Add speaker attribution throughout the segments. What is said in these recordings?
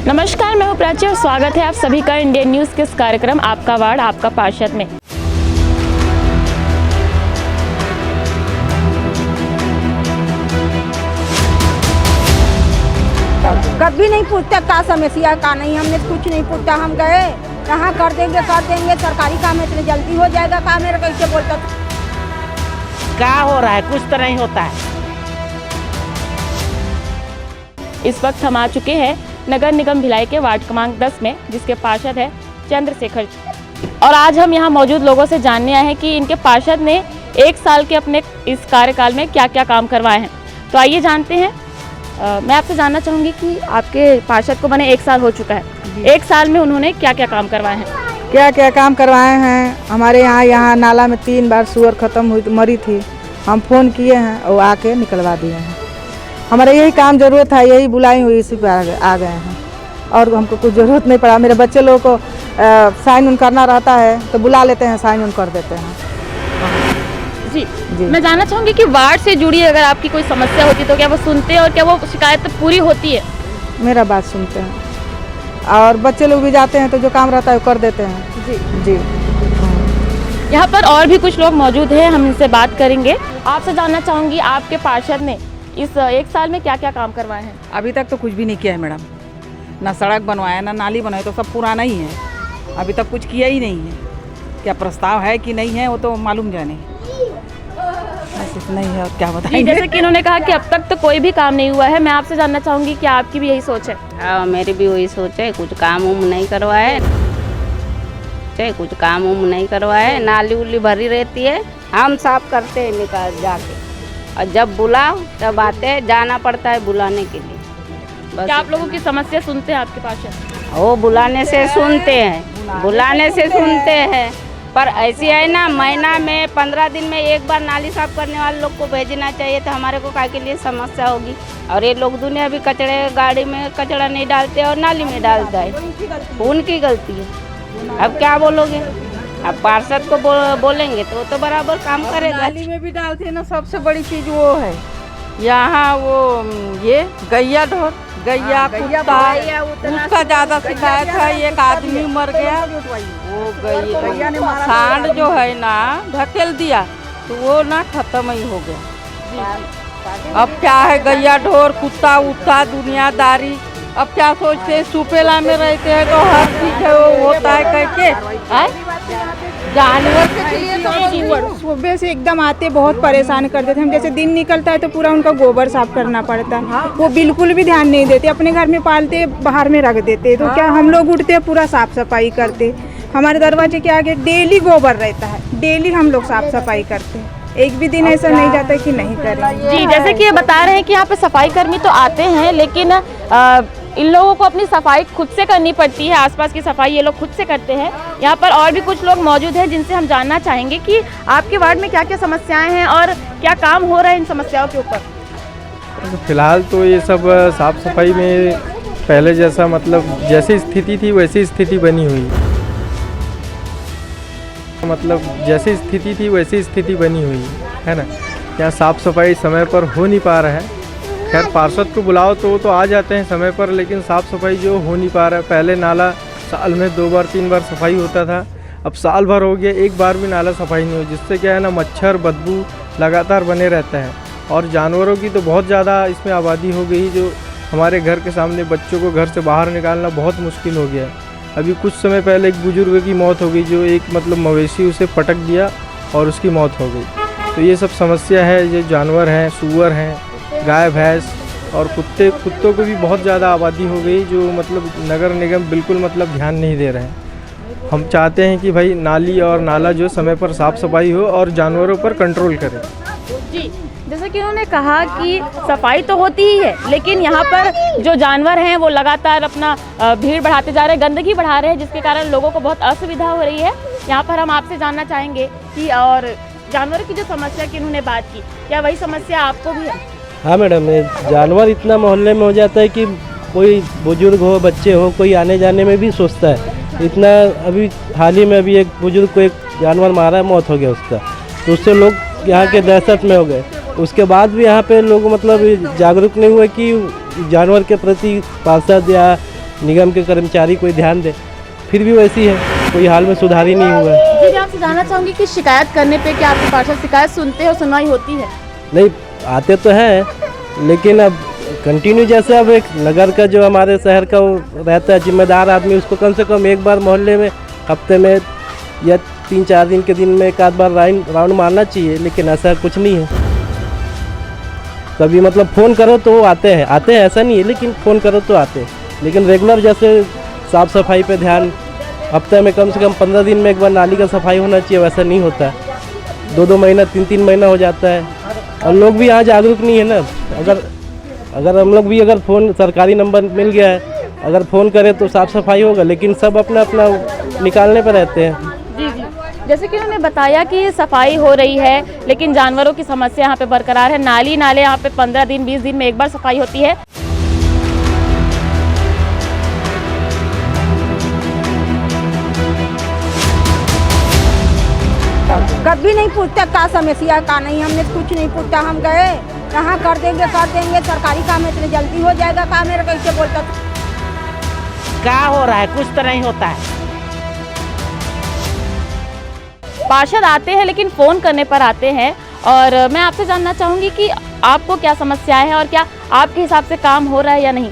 Speaker 1: नमस्कार, मैं हूं प्राची और स्वागत है आप सभी का इंडियन न्यूज़ के इस कार्यक्रम आपका वार्ड आपका पार्षद में।
Speaker 2: कभी नहीं पूछता का समस्या का नहीं, हमने कुछ नहीं पूछता। हम गए यहाँ कर देंगे सरकारी काम है, इतनी जल्दी हो जाएगा काम है, कैसे बोलता
Speaker 3: क्या हो रहा है, कुछ तो नहीं होता है।
Speaker 1: इस वक्त हम आ चुके हैं नगर निगम भिलाई के वार्ड क्रमांक 10 में, जिसके पार्षद है चंद्रशेखर और आज हम यहाँ मौजूद लोगों से जानने आए हैं कि इनके पार्षद ने 1 साल के अपने इस कार्यकाल में क्या क्या काम करवाए हैं। तो आइए जानते हैं। मैं आपसे जानना चाहूँगी कि आपके पार्षद को बने 1 साल हो चुका है, 1 साल में उन्होंने क्या क्या काम करवाए हैं?
Speaker 4: क्या क्या काम करवाए हैं? हमारे यहाँ नाला में 3 बार सुअर खत्म हुई मरी थी, हम फ़ोन किए हैं और आके निकलवा दिए हैं। हमारा यही काम ज़रूरत था, यही बुलाई हुई, इसी पे आ गए हैं और हमको कुछ ज़रूरत नहीं पड़ा। मेरे बच्चे लोगों को साइन उन करना रहता है तो बुला लेते हैं, साइन उन कर देते हैं।
Speaker 1: जी, मैं जानना चाहूँगी कि वार्ड से जुड़ी अगर आपकी कोई समस्या होती है तो क्या वो सुनते हैं और क्या वो शिकायत पूरी होती है?
Speaker 4: मेरा बात सुनते हैं और बच्चे लोग भी जाते हैं तो जो काम रहता है वो कर देते हैं। जी जी।
Speaker 1: यहाँ पर और भी कुछ लोग मौजूद हैं, हम इनसे बात करेंगे। आपसे जानना चाहूँगी आपके पार्षद ने इस 1 साल में क्या क्या काम करवाए हैं?
Speaker 3: अभी तक तो कुछ भी नहीं किया है मैडम, ना सड़क बनवाया ना नाली बनवाई, तो सब पुराना ही है। अभी तक कुछ किया ही नहीं है। क्या प्रस्ताव है कि नहीं है वो तो मालूम जाने, ऐसे नहीं है और क्या बताएंगे।
Speaker 1: जैसे कि इन्होंने कहा कि अब तक तो कोई भी काम नहीं हुआ है, मैं आपसे जानना चाहूँगी कि आपकी भी यही सोच है?
Speaker 5: हाँ, मेरी भी वही सोच है। कुछ काम उम नहीं करवाए, कुछ काम उम नहीं करवाए। नाली उली भरी रहती है, हम साफ करते हैं निकाल जाके, और जब बुलाओ तब आते हैं, जाना पड़ता है बुलाने के लिए। बस
Speaker 1: क्या आप लोगों की समस्या सुनते हैं आपके पार्षद?
Speaker 5: वो बुलाने से सुनते हैं, बुलाने से सुनते हैं, पर ऐसी है ना, महीना में 15 दिन में एक बार नाली साफ करने वाले लोग को भेजना चाहिए, तो हमारे को काय के लिए समस्या होगी। और ये लोग दुनिया भी कचड़े गाड़ी में कचड़ा नहीं डालते और नाली में डालता है, उनकी गलती है। अब क्या बोलोगे, अब पार्षद को बोलेंगे तो वो तो बराबर काम करेगा।
Speaker 3: नाली में भी डालते हैं ना। सबसे बड़ी चीज़ वो है यहाँ, वो ये गैया ढोर, गैया कुत्ता, उसका ज़्यादा शिकायत है। एक आदमी मर गया, वो गैया सांड जो है ना ढकेल दिया तो वो ना खत्म ही हो गया। अब क्या है, गैया ढोर कुत्ता उत्ता दुनियादारी। अब क्या सोचते हैं, सुपेला में रहते हैं तो हर चीज है वो होता है करके जानवर के लिए
Speaker 2: सुबह से एकदम आते बहुत परेशान कर देते। हम जैसे दिन निकलता है तो पूरा उनका गोबर साफ करना पड़ता है, वो बिल्कुल भी ध्यान नहीं देते। अपने घर में पालते, बाहर में रख देते, तो क्या हम लोग उठते पूरा साफ सफाई करते। हमारे दरवाजे के आगे डेली गोबर रहता है, डेली हम लोग साफ सफाई करते हैं। एक भी दिन ऐसा नहीं जाता कि नहीं करें।
Speaker 1: जी, जैसे कि ये बता रहे हैं कि यहाँ पे सफाई कर्मी तो आते हैं, लेकिन इन लोगों को अपनी सफाई खुद से करनी पड़ती है। आसपास की सफाई ये लोग खुद से करते हैं। यहाँ पर और भी कुछ लोग मौजूद हैं जिनसे हम जानना चाहेंगे कि आपके वार्ड में क्या क्या समस्याएं हैं और क्या काम हो रहा है इन समस्याओं के ऊपर।
Speaker 6: फिलहाल तो ये सब साफ सफाई में पहले जैसा, मतलब जैसी स्थिति थी वैसी स्थिति बनी हुई, जैसी स्थिति थी वैसी स्थिति बनी हुई है ना। यहाँ साफ सफाई समय पर हो नहीं पा रहा है। खैर पार्षद को बुलाओ तो वो तो आ जाते हैं समय पर, लेकिन साफ़ सफाई जो हो नहीं पा रहा है। पहले नाला साल में 2 बार 3 बार सफाई होता था, अब साल भर हो गया 1 बार भी नाला सफाई नहीं हो, जिससे क्या है ना, मच्छर बदबू लगातार बने रहता है। और जानवरों की तो बहुत ज़्यादा इसमें आबादी हो गई, जो हमारे घर के सामने बच्चों को घर से बाहर निकालना बहुत मुश्किल हो गया है। अभी कुछ समय पहले एक बुजुर्ग की मौत हो गई, जो एक मवेशी उसे पटक दिया और उसकी मौत हो गई। तो ये सब समस्या है। जो जानवर हैं, सूअर हैं, गाय भैंस और कुत्तों को भी बहुत ज़्यादा आबादी हो गई, जो नगर निगम बिल्कुल ध्यान नहीं दे रहे हैं। हम चाहते हैं कि भाई नाली और नाला जो समय पर साफ़ सफाई हो और जानवरों पर कंट्रोल करें।
Speaker 1: जी, जैसे कि उन्होंने कहा कि सफाई तो होती ही है, लेकिन यहाँ पर जो जानवर हैं वो लगातार अपना भीड़ बढ़ाते जा रहे हैं, गंदगी बढ़ा रहे हैं, जिसके कारण लोगों को बहुत असुविधा हो रही है। यहाँ पर हम आपसे जानना चाहेंगे कि और जानवरों की जो समस्या की उन्होंने बात की, क्या वही समस्या आपको भी है?
Speaker 7: हाँ मैडम, जानवर इतना मोहल्ले में हो जाता है कि कोई बुजुर्ग हो, बच्चे हो, कोई आने जाने में भी सोचता है। इतना अभी हाल ही में अभी एक बुजुर्ग को एक जानवर मारा, मौत हो गया उसका, तो उससे लोग यहाँ के दहशत में हो गए। उसके बाद भी यहाँ पे लोग जागरूक नहीं हुए कि जानवर के प्रति पार्षद या निगम के कर्मचारी कोई ध्यान दे। फिर भी वैसी है, कोई हाल में सुधार ही नहीं हुआ है।
Speaker 1: जी मैं आपसे जानना चाहूँगी कि शिकायत करने पे क्या आपके पार्षद शिकायत सुनते हैं और सुनवाई होती है?
Speaker 7: नहीं, आते तो हैं लेकिन अब कंटिन्यू जैसे अब एक नगर का जो हमारे शहर का वो रहता है जिम्मेदार आदमी, उसको कम से कम एक बार मोहल्ले में हफ्ते में या 3-4 दिन के दिन में एक आध बार राउंड मारना चाहिए, लेकिन ऐसा कुछ नहीं है। कभी मतलब फ़ोन करो तो वो आते हैं ऐसा नहीं है, लेकिन फ़ोन करो तो आते हैं। लेकिन रेगुलर जैसे साफ़ सफाई पे ध्यान, हफ्ते में कम से कम 15 दिन में एक बार नाली का सफाई होना चाहिए, वैसा नहीं होता। 2-2 महीना 3-3 महीना हो जाता है और लोग भी यहाँ जागरूक नहीं है ना। अगर हम लोग भी अगर फ़ोन सरकारी नंबर मिल गया है, अगर फ़ोन करें तो साफ़ सफाई होगा, लेकिन सब अपना अपना निकालने पर रहते हैं।
Speaker 1: जी जी, जैसे कि उन्होंने बताया कि सफाई हो रही है लेकिन जानवरों की समस्या यहाँ पे बरकरार है। नाले यहाँ पे 15 दिन 20 दिन में एक बार सफाई होती है।
Speaker 8: कभी नहीं पूछता का समस्या का नहीं, हमने कुछ नहीं पूछता। हम गए कहाँ कर देंगे सरकारी काम है, इतने जल्दी हो जाएगा काम है, कैसे बोलता।
Speaker 5: क्या हो रहा है, कुछ तो नहीं होता है।
Speaker 1: पार्षद आते हैं लेकिन फ़ोन करने पर आते हैं, और मैं आपसे जानना चाहूँगी कि आपको क्या समस्याएं हैं और क्या आपके हिसाब से काम हो रहा है या नहीं?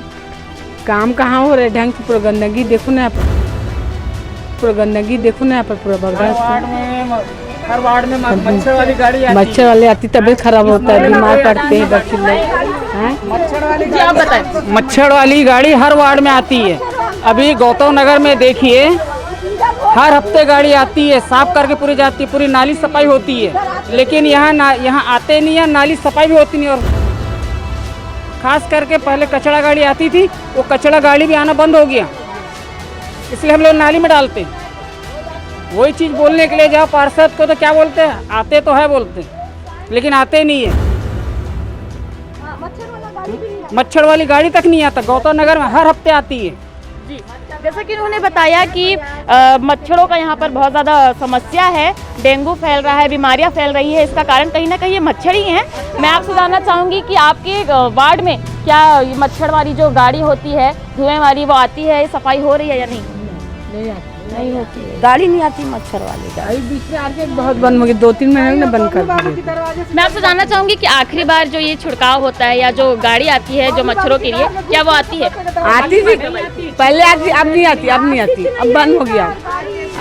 Speaker 9: काम कहाँ हो रहा है ढंग से? पूरा गंदगी देखो ना, पूरा गंदगी देखो ना, पर पूरा
Speaker 10: हर वार्ड में मच्छर वाली गाड़ी आती है।
Speaker 9: मच्छर वाली आती, तबीयत खराब होता है, बीमार पड़ते हैं बच्चे लोग।
Speaker 10: आप बताएं। मच्छर वाली गाड़ी हर वार्ड में आती है। अभी गौतम नगर में देखिए, हर हफ्ते गाड़ी आती है, साफ करके पूरी जाती है, पूरी नाली सफाई होती है। लेकिन यहाँ आते नहीं है, नाली सफाई भी होती नहीं। और खास करके पहले कचरा गाड़ी आती थी, वो कचरा गाड़ी भी आना बंद हो गया, इसलिए हम लोग नाली में डालते हैं। वही चीज़ बोलने के लिए जाओ पार्षद को तो क्या बोलते हैं, आते तो है बोलते हैं, लेकिन आते नहीं है। मच्छर वाली गाड़ी तक नहीं आता, गौतम नगर में हर हफ्ते आती है।
Speaker 1: जी, जैसा कि उन्होंने बताया कि मच्छरों का यहाँ पर बहुत ज़्यादा समस्या है, डेंगू फैल रहा है, बीमारियाँ फैल रही है। इसका कारण कहीं ना कहीं ये मच्छर ही हैं। मैं आपसे जानना चाहूँगी कि आपके वार्ड में क्या ये मच्छर वाली जो गाड़ी होती है धुएं वाली, वो आती है, सफाई हो रही है या नहीं?
Speaker 8: नहीं होती है, गाड़ी नहीं आती मच्छर वाली गाड़ी।
Speaker 9: बीच में आके बहुत बंद हो गई, 2-3 महीने में बंद कर दिए।
Speaker 1: मैं आपसे जानना चाहूँगी कि आखिरी बार जो ये छिड़काव होता है या जो गाड़ी आती है जो मच्छरों के लिए, क्या वो आती है?
Speaker 9: आती थी पहले, आती, अब नहीं आती, अब बंद हो गया,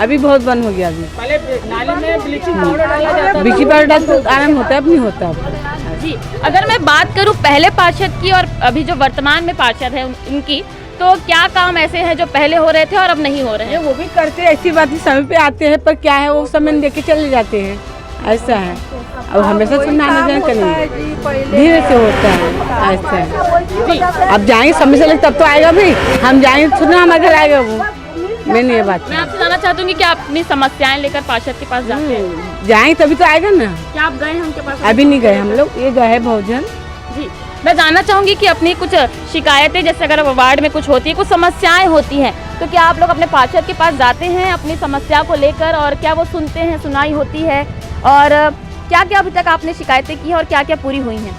Speaker 9: अभी बहुत बंद हो गया। अभी
Speaker 10: पहले नाली में ब्लीचिंग पाउडर डाला जाता था।
Speaker 9: ब्लीचिंग पाउडर डाल तो आराम होता है, अब नहीं होता। अब
Speaker 1: जी, अगर मैं बात करूँ पहले पार्षद की और अभी जो वर्तमान में पार्षद है उनकी, तो क्या काम ऐसे हैं जो पहले हो रहे थे और अब नहीं हो रहे हैं?
Speaker 9: वो भी करते हैं, ऐसी बात ही समय पे आते हैं, पर क्या है वो समय लेके चले जाते हैं, ऐसा है। अब हमेशा सुनना आना जाना करेंगे, धीरे से होता है, ऐसा है। अब जाएंगे समय से, तब तो आएगा भी, हम जाएंगे सुनना हमारे घर आएगा वो। मैंने ये बात,
Speaker 1: मैं आपसे जानना चाहती हूँ कि आप अपनी समस्याएं लेकर पार्षद के पास जाते हैं?
Speaker 9: जाएंगे तभी तो आएगा ना।
Speaker 1: क्या आप गए हैं उनके पास?
Speaker 9: अभी नहीं गए हम लोग, ये गए बहुजन।
Speaker 1: जी, मैं जानना चाहूँगी कि अपनी कुछ शिकायतें, जैसे अगर वार्ड में कुछ होती है, कुछ समस्याएं होती हैं, तो क्या आप लोग अपने पार्षद के पास जाते हैं अपनी समस्या को लेकर, और क्या वो सुनते हैं, सुनाई होती है, और क्या क्या अभी तक आपने शिकायतें की हैं और क्या क्या पूरी हुई हैं?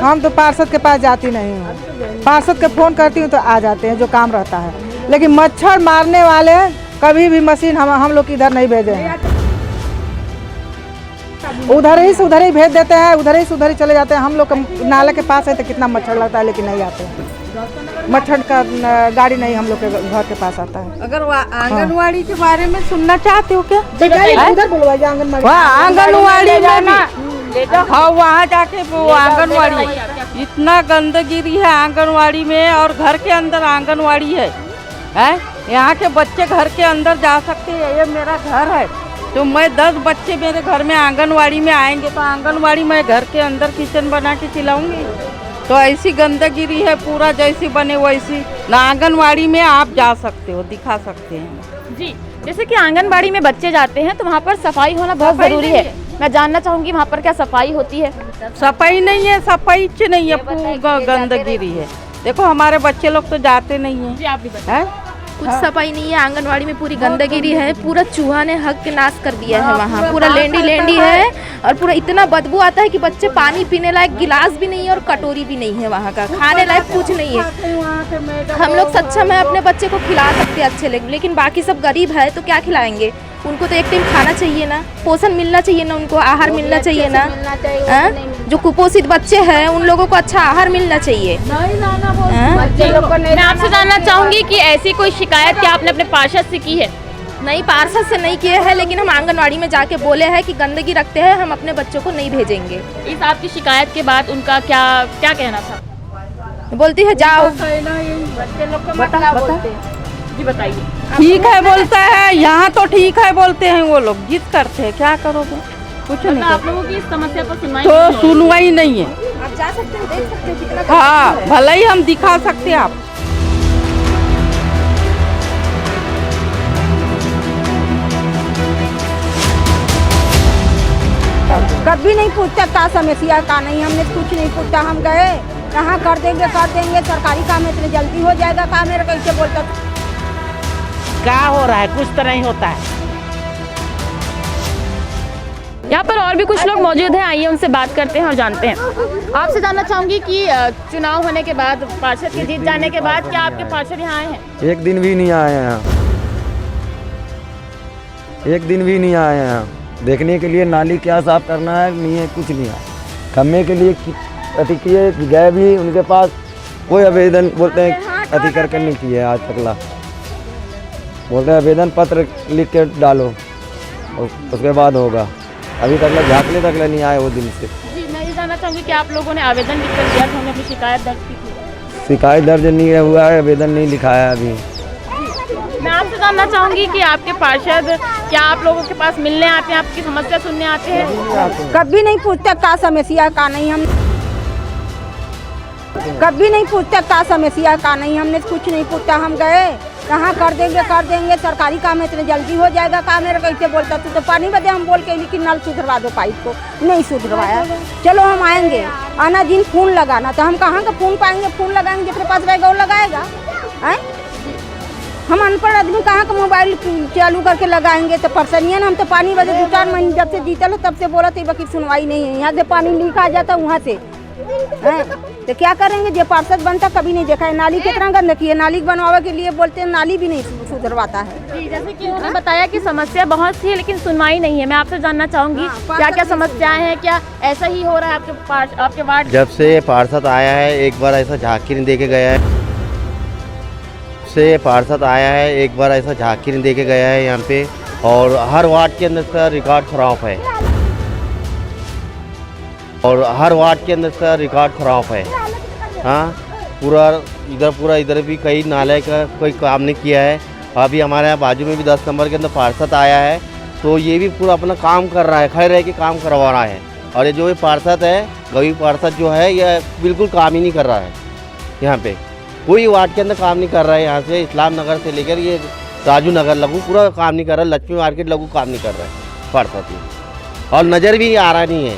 Speaker 4: हम तो पार्षद के पास जाती नहीं हूँ, पार्षद के फ़ोन करती हूँ तो आ जाते हैं, जो काम रहता है। लेकिन मच्छर मारने वाले कभी भी मशीन हम लोग इधर नहीं भेजे हैं, उधर ही से उधर ही भेज देते हैं, उधर ही से उधर ही चले जाते हैं। हम लोग नाले के पास है तो कितना मच्छर लगता है, लेकिन नहीं आते हैं। मच्छर का गाड़ी नहीं हम लोग के घर के पास आता है।
Speaker 3: अगर आंगनवाड़ी के बारे में सुनना चाहते हो क्या?
Speaker 4: उधर बुलवाइए आंगनबाड़ी।
Speaker 3: आंगनवाड़ी में ना, हाँ वहाँ जाके वो आंगनवाड़ी, इतना गंदगी है आंगनवाड़ी में, और घर के अंदर आंगनवाड़ी है। यहाँ के बच्चे घर के अंदर जा सकते हैं, ये मेरा घर है, तो मैं 10 बच्चे मेरे घर में आंगनवाड़ी में आएंगे तो आंगनवाड़ी में घर के अंदर किचन बना के खिलाऊंगी? तो ऐसी गंदगी है पूरा, जैसी बने वैसी ना। आंगनवाड़ी में आप जा सकते हो, दिखा सकते हैं।
Speaker 1: जी, जैसे कि आंगनबाड़ी में बच्चे जाते हैं तो वहाँ पर सफाई होना बहुत ज़रूरी है। मैं जानना चाहूँगी वहाँ पर क्या सफाई होती है?
Speaker 3: सफाई नहीं है, सफाई नहीं है, पूरा गंदगी है। देखो हमारे बच्चे लोग तो जाते नहीं है,
Speaker 11: कुछ सफाई नहीं है। आंगनवाड़ी में पूरी गंदगी है, पूरा चूहा ने हक के नाश कर दिया है। वहाँ पूरा लेंडी है और पूरा इतना बदबू आता है कि बच्चे पानी पीने लायक गिलास भी नहीं है और कटोरी भी नहीं है। वहाँ का खाने लायक कुछ नहीं है। हम लोग सक्षम है अपने बच्चे को खिला सकते हैं अच्छे, लेकिन बाकी सब गरीब है तो क्या खिलाएंगे उनको? तो एक टाइम खाना चाहिए ना, पोषण मिलना चाहिए ना, उनको आहार मिलना चाहिए ना। जो कुपोषित बच्चे हैं उन लोगों को अच्छा आहार मिलना चाहिए।
Speaker 1: मैं आपसे जानना चाहूंगी कि ऐसी कोई शिकायत क्या आपने अपने पार्षद से की है?
Speaker 11: नहीं, पार्षद से नहीं किए हैं, लेकिन हम आंगनवाड़ी में जाके बोले हैं कि गंदगी रखते हैं, हम अपने बच्चों को नहीं भेजेंगे।
Speaker 1: इस आपकी शिकायत के बाद उनका क्या कहना था?
Speaker 11: बोलती है जाओ।
Speaker 1: जी बताइए।
Speaker 3: ठीक है बोलता है, यहाँ तो ठीक है बोलते हैं वो लोग, जिद करते हैं, क्या करोगे? कुछ नहीं।
Speaker 1: आप लोगों की इस समस्या पर सुनवाई
Speaker 3: तो सुनवाई नहीं है।
Speaker 11: आप जा सकते हो, देख सकते हो कितना।
Speaker 3: हाँ, भले ही हम दिखा सकते हैं आप।
Speaker 8: कभी नहीं पूछता क्या समस्या का नहीं, हमने कुछ नहीं पूछता। हम गए यहाँ कर देंगे सरकारी काम है, इतने जल्दी हो जाएगा काम है, कैसे बोलता?
Speaker 10: क्या हो रहा है? कुछ तो नहीं होता है।
Speaker 1: यहाँ पर और भी कुछ लोग मौजूद हैं, आइए उनसे बात करते हैं और जानते हैं। आपसे जानना चाहूंगी कि चुनाव होने के बाद, पार्षद के जीत जाने के बाद क्या आपके पार्षद यहाँ आए हैं?
Speaker 12: एक दिन भी नहीं आए हैं यहाँ, एक दिन भी नहीं आए हैं यहाँ देखने के लिए नाली क्या साफ करना है, नहीं है, कुछ नहीं है। खम्मे के लिए अतिक्रिया गए भी, उनके पास कोई आवेदन बोलते हैं अति करके नहीं किए आज तकला। बोलते हैं आवेदन पत्र लिख के डालो और उसके बाद होगा। अभी तक झाँकने तक नहीं आए वो दिन से।
Speaker 1: जी, मैं ये जानना चाहूँगी कि आप लोगों ने आवेदन लिख कर दिया था, हमने अपनी शिकायत दर्ज की थी।
Speaker 12: शिकायत दर्ज नहीं हुआ है, आवेदन नहीं लिखाया अभी।
Speaker 1: मैं आपसे जानना चाहूँगी कि आपके पार्षद क्या आप लोगों के पास मिलने आते हैं, आपकी समस्या सुनने आते हैं?
Speaker 8: कभी नहीं पूछता क्या समस्या का नहीं, हम कभी नहीं पूछता क्या समस्या का नहीं, हमने कुछ नहीं पूछता। हम गए यहाँ कर देंगे सरकारी काम है, इतने जल्दी हो जाएगा काम है, कैसे बोलता? तू तो पानी बदे हम बोल के लेकिन नल सुधरवा दो, पाइप को नहीं सुधरवाया। चलो हम आएंगे, आना दिन फोन लगाना, तो हम कहाँ का फोन पाएंगे? फोन लगाएंगे जितने पास रहेगा वो लगाएगा। हम अनपढ़ आदमी कहाँ का मोबाइल चालू करके लगाएंगे? तो परेशानियाँ ना, हम तो पानी बजे 2-4 महीने जब से जीतल तब से बोला तो बाकी सुनवाई नहीं है। यहाँ से पानी लीक आ जाता वहाँ से तो क्या करेंगे? जो पार्षद बनता कभी नहीं देखा है। नाली कितना गंदगी है, नाली बनवाने के लिए बोलते हैं, नाली भी नहीं सुधरवाता है।
Speaker 1: जी, जैसे कि उन्होंने बताया कि समस्या बहुत सी है लेकिन सुनवाई नहीं है। मैं आपसे जानना चाहूँगी क्या क्या समस्याएं हैं, क्या ऐसा ही हो रहा है आपके वार्ड?
Speaker 13: जब से पार्षद आया है एक बार ऐसा झांकी नहीं देके गया है, पार्षद आया है एक बार ऐसा झांकी नहीं देके गया है यहाँ पे, और हर वार्ड के अंदर का रिकॉर्ड खराब है, और हर वार्ड के अंदर का रिकॉर्ड खराब है। हाँ, पूरा इधर भी कई नाले का कोई काम नहीं किया है। अभी हमारे यहाँ बाजू में भी 10 नंबर के अंदर पार्षद आया है, तो ये भी पूरा अपना काम कर रहा है, खड़े रह के काम करवा रहा है। और ये जो पार्षद है, गवी पार्षद जो है, ये बिल्कुल काम ही नहीं कर रहा है। यहाँ पे कोई वार्ड के अंदर काम नहीं कर रहा है। यहाँ से इस्लाम नगर से लेकर ये राजू नगर लगू पूरा काम नहीं कर रहा है, लक्ष्मी मार्केट लगू काम नहीं कर रहा है पार्षद ये, और नज़र भी आ रहा नहीं है,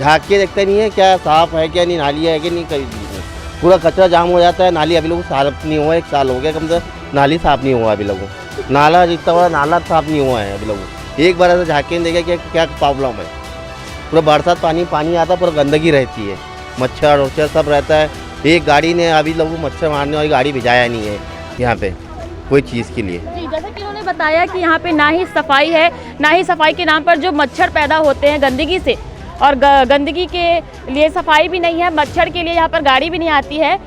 Speaker 13: झाँक के देखते नहीं है क्या साफ़ है क्या नहीं, नाली है कि नहीं, कहीं नहीं। पूरा कचरा जाम हो जाता है। नाली अभी लोग साफ नहीं हुआ, 1 साल हो गया कम से नाली साफ़ नहीं हुआ अभी लोगों, नाला जितना बड़ा नाला साफ़ नहीं हुआ है अभी लोगों। एक बार ऐसा झाँक के नहीं देखा क्या प्रॉब्लम है। पूरा बरसात पानी आता है, पूरा गंदगी रहती है, मच्छर उच्छर सब रहता है। एक गाड़ी ने अभी लोगों को मच्छर मारने वाली गाड़ी भिजाया नहीं है यहाँ पे कोई चीज़ के लिए।
Speaker 1: जी, जैसे कि उन्होंने बताया कि यहाँ पे ना ही सफाई है, ना ही सफाई के नाम पर जो मच्छर पैदा होते हैं गंदगी से, और गंदगी के लिए सफाई भी नहीं है, मच्छर के लिए यहाँ पर गाड़ी भी नहीं आती है।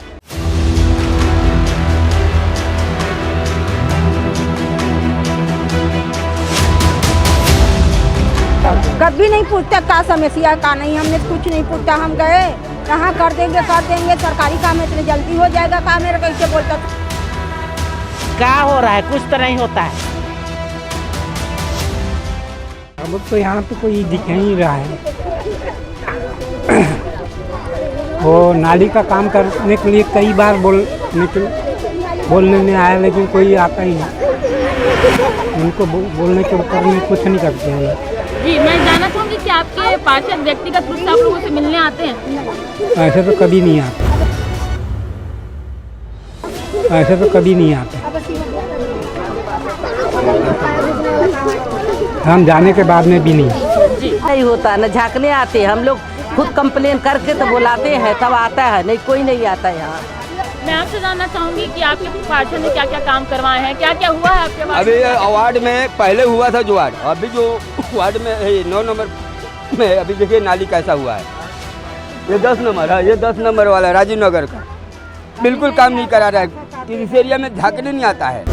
Speaker 8: कभी नहीं पूछता क्या समस्या का नहीं, हमने कुछ नहीं पूछता। हम गए यहाँ कर देंगे सरकारी काम है, इतने जल्दी हो जाएगा काम है, कैसे बोलता?
Speaker 10: क्या हो रहा है? कुछ तो नहीं होता है।
Speaker 14: अब तो यहाँ पे कोई दिख नहीं रहा है। वो नाली का काम करने के लिए कई बार बोलने में आया, लेकिन कोई आता ही नहीं। उनको बोलने के ऊपर में कुछ नहीं करते हैं।
Speaker 1: जी, मैं जानना चाहूँगी कि आपके पार्षद व्यक्तिगत रूप से आप लोगों से मिलने आते हैं?
Speaker 14: ऐसे तो कभी नहीं आते, ऐसे तो कभी नहीं आते। हम जाने के बाद में भी नहीं।
Speaker 3: नहीं होता, न झांकने आते, हम लोग खुद कंप्लेन करके तो बुलाते हैं तब आता है, नहीं कोई नहीं आता यहाँ।
Speaker 1: मैं आपसे जानना चाहूंगी कि आपके पार्षद ने क्या क्या काम करवाए हैं, क्या क्या हुआ है आपके
Speaker 15: अभी वार्ड में पहले हुआ था जो वार्ड, अभी जो वार्ड में 9 नंबर में अभी देखिए नाली कैसा हुआ है। ये 10 नंबर है, ये 10 नंबर वाला राजीव नगर का बिल्कुल काम नहीं करा रहा है। इस एरिया में झांकने नहीं आता है,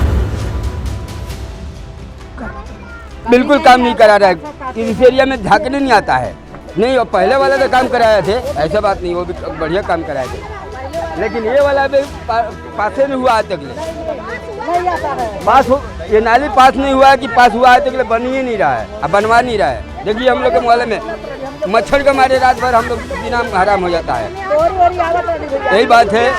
Speaker 15: बिल्कुल काम नहीं करा रहा है। इस एरिया में झांकने नहीं आता है। नहीं, और पहले वाला तो काम कराया थे, ऐसा बात नहीं, वो भी बढ़िया काम कराए थे, लेकिन ये वाला भी पास नहीं हुआ आज तक पास हो, ये नाली पास नहीं हुआ है कि पास हुआ है तक बन ही नहीं रहा है, अब बनवा नहीं रहा है। देखिए हम लोग के मोहल्ले में मच्छर के मारे रात भर हम लोग जीना हराम हो जाता है। यही बात है,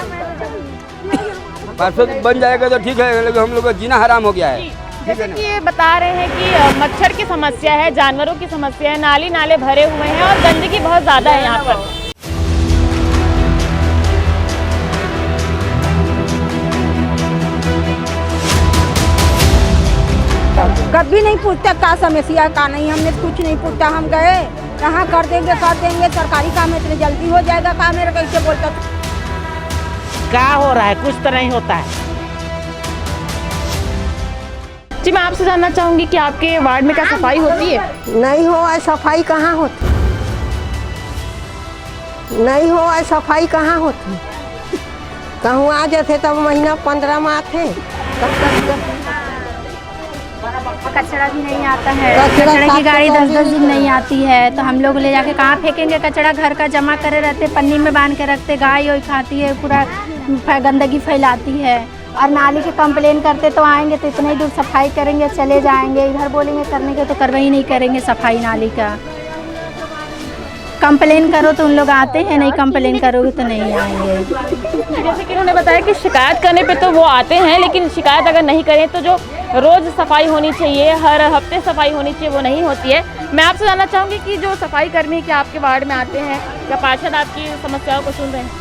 Speaker 15: पार्षद बन जाएगा तो ठीक है, लेकिन हम लोग का जीना हराम हो गया है।
Speaker 1: जैसे कि ये बता रहे हैं कि मच्छर की समस्या है, जानवरों की समस्या है, नाली नाले भरे हुए हैं और गंदगी बहुत ज़्यादा है यहाँ पर।
Speaker 8: कभी नहीं पूछता का समस्या का नहीं, हमने कुछ नहीं पूछता। हम गए कहाँ कर देंगे सरकारी काम इतने जल्दी हो जाएगा, काम मेरा कैसे बोलता।
Speaker 3: क्या हो रहा है, कुछ तो नहीं होता है।
Speaker 1: जी मैं आपसे जानना चाहूंगी कि आपके वार्ड में क्या सफाई होती है?
Speaker 8: नहीं हो आए सफाई कहाँ होती, नहीं हो आए सफाई कहाँ होती। कहूँ आ जाते तब महीना 15 में आते,
Speaker 11: कचरा भी नहीं आता है, कचरा की गाड़ी 10-10 दिन नहीं आती है, तो हम लोग ले जाके कहाँ फेंकेंगे कचरा। घर का जमा करे रहते, पन्नी में बांध के रखते, गाय वही खाती है, पूरा गंदगी फैलाती है। और नाली की कंप्लेन करते तो आएंगे तो इतने दूर सफाई करेंगे चले जाएंगे, इधर बोलेंगे करने के तो करवाई नहीं करेंगे सफाई नाली का। कंप्लेन करो तो उन लोग आते हैं, नहीं कंप्लेन करोगे तो नहीं आएंगे।
Speaker 1: जैसे कि उन्होंने बताया कि शिकायत करने पे तो वो आते हैं, लेकिन शिकायत अगर नहीं करें तो जो रोज़ सफाई होनी चाहिए, हर हफ्ते सफाई होनी चाहिए, वो नहीं होती है। मैं आपसे जानना चाहूँगी कि जो सफाई कर्मी क्या आपके वार्ड में आते हैं, क्या पार्षद आपकी समस्याओं को सुन रहे हैं?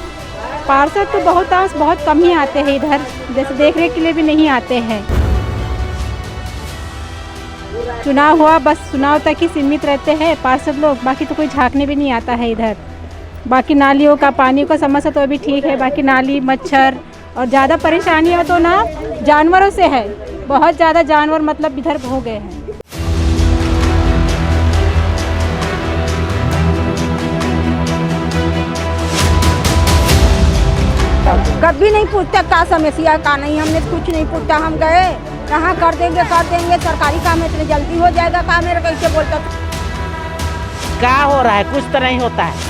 Speaker 2: पार्षद तो बहुत कम ही आते हैं इधर, जैसे देखने के लिए भी नहीं आते हैं। चुनाव हुआ बस चुनाव तक ही सीमित रहते हैं पार्षद लोग, बाकी तो कोई झांकने भी नहीं आता है इधर। बाकी नालियों का पानी का समस्या तो अभी ठीक है, बाकी नाली मच्छर और ज़्यादा परेशानी हो तो ना जानवरों से है, बहुत ज़्यादा जानवर मतलब इधर हो गए हैं।
Speaker 8: कभी नहीं पूछता का समस्या का नहीं, हमने कुछ नहीं पूछता। हम गए कहाँ कर देंगे सरकारी काम इतने जल्दी हो जाएगा, काम मेरा कैसे बोलता।
Speaker 3: क्या हो रहा है, कुछ तो नहीं होता है।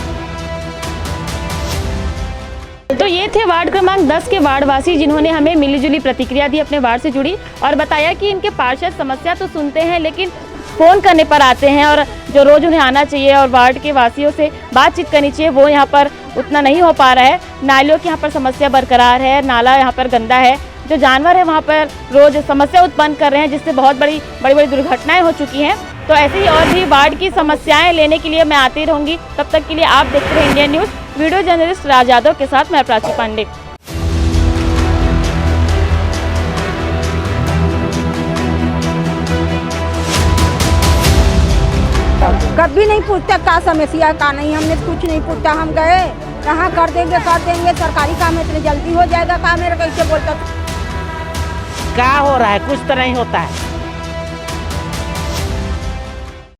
Speaker 1: तो ये थे वार्ड क्रमांक 10 के वार्डवासी, जिन्होंने हमें मिलीजुली प्रतिक्रिया दी अपने वार्ड से जुड़ी और बताया कि इनके पार्षद समस्या तो सुनते हैं लेकिन फ़ोन करने पर आते हैं, और जो रोज़ उन्हें आना चाहिए और वार्ड के वासियों से बातचीत करनी चाहिए वो यहाँ पर उतना नहीं हो पा रहा है। नालियों की यहाँ पर समस्या बरकरार है, नाला यहाँ पर गंदा है, जो जानवर है वहाँ पर रोज़ समस्या उत्पन्न कर रहे हैं, जिससे बहुत बड़ी दुर्घटनाएँ हो चुकी हैं। तो ऐसे ही और भी वार्ड की समस्याएं लेने के लिए मैं आती रहूँगी। तब तक के लिए आप देखते रहे इंडियन न्यूज़। वीडियो जर्नलिस्ट राज यादव के साथ मैं प्राची पांडे।
Speaker 8: कभी नहीं पूछता का समस्या का नहीं, हमने कुछ नहीं पूछता। हम गए कहाँ कर देंगे सरकारी काम इतने जल्दी हो जाएगा, काम मेरा कैसे बोलता।
Speaker 3: क्या हो रहा है, कुछ तो नहीं होता है।